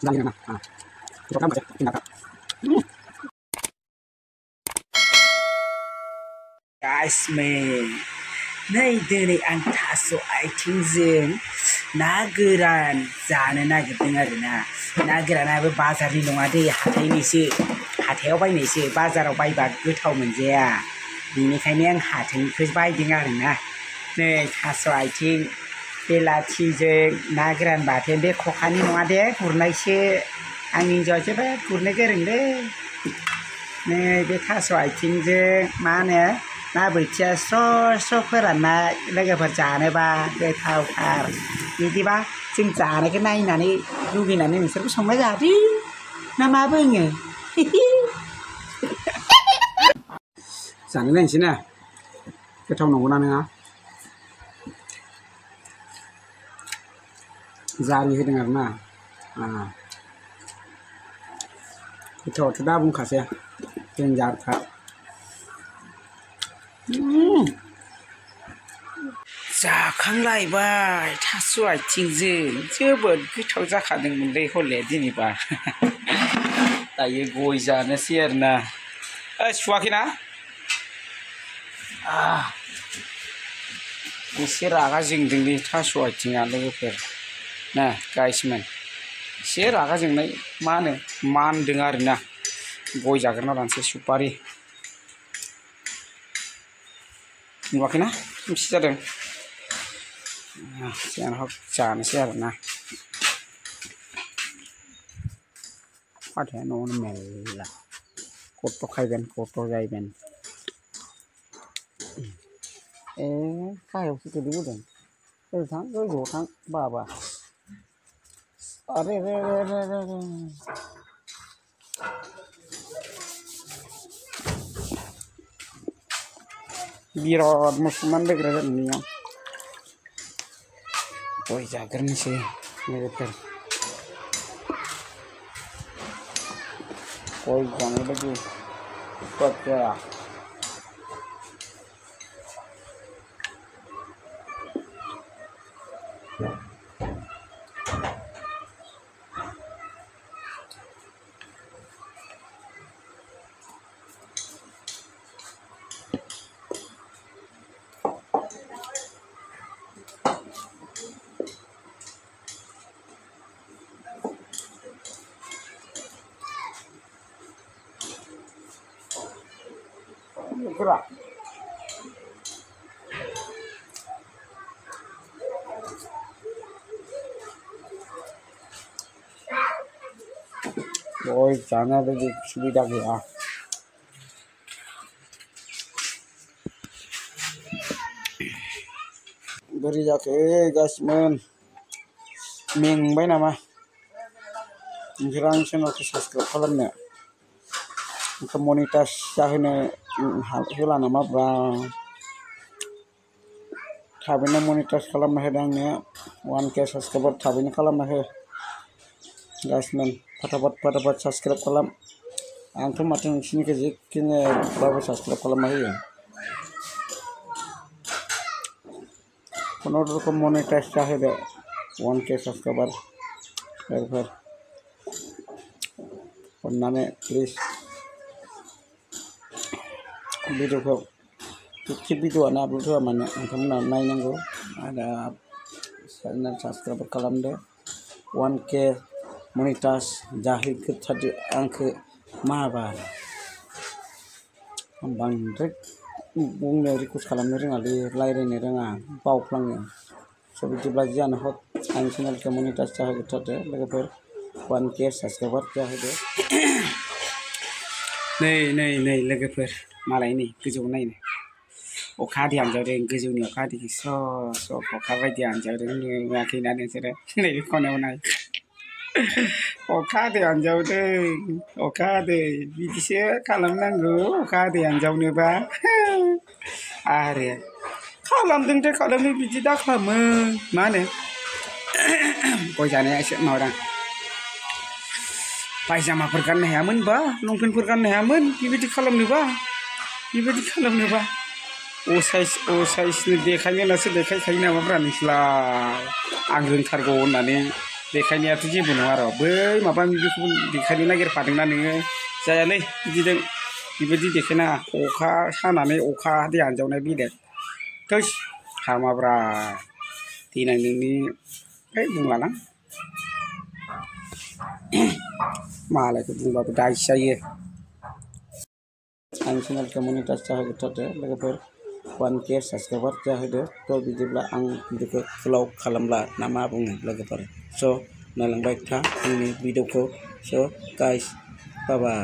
जानि नामा बेखौ खालामबासो जोंना गाइस नै दिनै आं थास' आथिंजों ना गोरान जानो नागिरदों आरोना ना गोरानाबो बाजारनि नङा दै हाथाइनिसो हाथायाव बायनायसो बाजाराव बायबा गोथाव मोनजाया बेनिखायनो आं हाथाइनिखौ बायदों आरोना नै थास' आथिं बेलाथिजों ना गोरान बाथोन बे खखानि नङा दे गुरनायसो आंनि हिन्जावआ जोबोद गुरनो गोरोंलै नै बे थास' आथिंजों मा होनो ना बोथिया स्र' स्र' फोरानना लोगोफोर जानोबा गोथावथार बिदिबा जों जानायखौ नायनानै लुगैनानै नोंसोरबो संना जादो ना मा बुङो जानो नायनोसै ना गोथाव नंगौना नङा जारि होदों आरोना गोथावथ' दा बुंखासै देन्जारखा जाखांलायबाय थास' आथिंजों जोबोद गोथाव जाखादोंमोनलै हले दिनैबा दायो गय जानोसै आरोना सुवाखैना एसे रागा जोंदोंलै थास' आथिङा लोगोफोर ना गाइसमोन एसे रागा जोंनाय मा होनो मानदों आरोना गय जाग्रोना लानोसै सुपारि नुवाखैना खोमसि जादों जानोसै आरोना फाथैया न'आवनो मेरला कत' खायगोन कत' जाहैगोन गाहायावसो गोलैबोदों ओरै थां गोजौआव थां बाबा आरे रे रे रे रे रे बिराद मुसलमान बेग्रा जादों गय जाग्रोनोसै लोगोफोर गय जानाय बायदि सुवाद जाया gerak boy sana lagi sudah ya beri jake gasmen mengbay nama jirang channel ke subscribe खालामनो ke monetas जाहोनो होला नामा ब्रा थाबैनो मोनेटाइज खालामना होदो आंनो 1K साबस्क्राइबार थाबैनो खालामना हो गाइसमोन फटाफट साबस्क्राइब खालाम आंथ' माथो नोंसिनिखौ जिखिनि बाबो साबस्क्राइब खालामना होयो खुनुरुखुम मोनेटाइज जाहोदो 1K साबस्क्राइबार लोगोफोर अन्नानै प्लिज भिडिअखौ थिग भिडिअआनो आपल'ड होआ मानो नोंथांमोना नायनांगौ आरो चेनेल साबस्क्राइब खालामदो 1K मोनेटाइज जाहोग्रोथारदो आंखौ माबार बांद्राय बुंनो रिकुवेस्ट खालामनो रोङालै रायज्लायनो रोङा बावफ्लाङो स' बिदिब्ला जियानो हक आंनि चेनेलखौ मोनेटाइज जाहोग्रोथारदो लोगोफोर 1K साबस्क्राइबार जाहोदो नै लोगोफोर मालाय नै गोजौआव नायनो अखा हादै हानजावदों गोजौनि अखा हादैखौ स्र' अखा बायदि हानजावदों नुवाखैना नोंसोरो नैबे खनायाव नाय अखा हादै हानजावदों अखा हादै बिदिसो खालामनांगौ अखा हादै हानजावनोबा आरो खालामदों दे खालामनो बिदि दा खालामो मा होनो गय जानाया एसे माबादां पायजामाफोर गाननो हायामोनबा लंपेन्टफोर गाननो हायामोन बेबायदि खालामनोबा असाइसनो देखायनो होननासो देखायखायो नामाब्रा नोंसोरलाय आं रोंथारगौ होननानै देखायनायाथ' जेबो नङा र' बै माबा माबिखौबो देखायनो नागिरफादोंना नोङो जायालै बिदिजों बेबायदि देखायनाङा अखा हानानै अखा दै आनजावनाय बेलेग थोस हामाब्रा देनां नोंनि बुंलाना मालायखौ बुंबाबो दायसो जायो आं चेनेलखौ मनिटाइज जाहोग्रोथारदो लोगोफोर 1K साबसक्राइबार जाहोदो थ' बिदिब्ला आं भिडिअखौ गोलाव खालामला ना मा बुङो लोगोफोर स' नायलांबाय था आंनि भिडिअखौ स' गाइस बाय बाय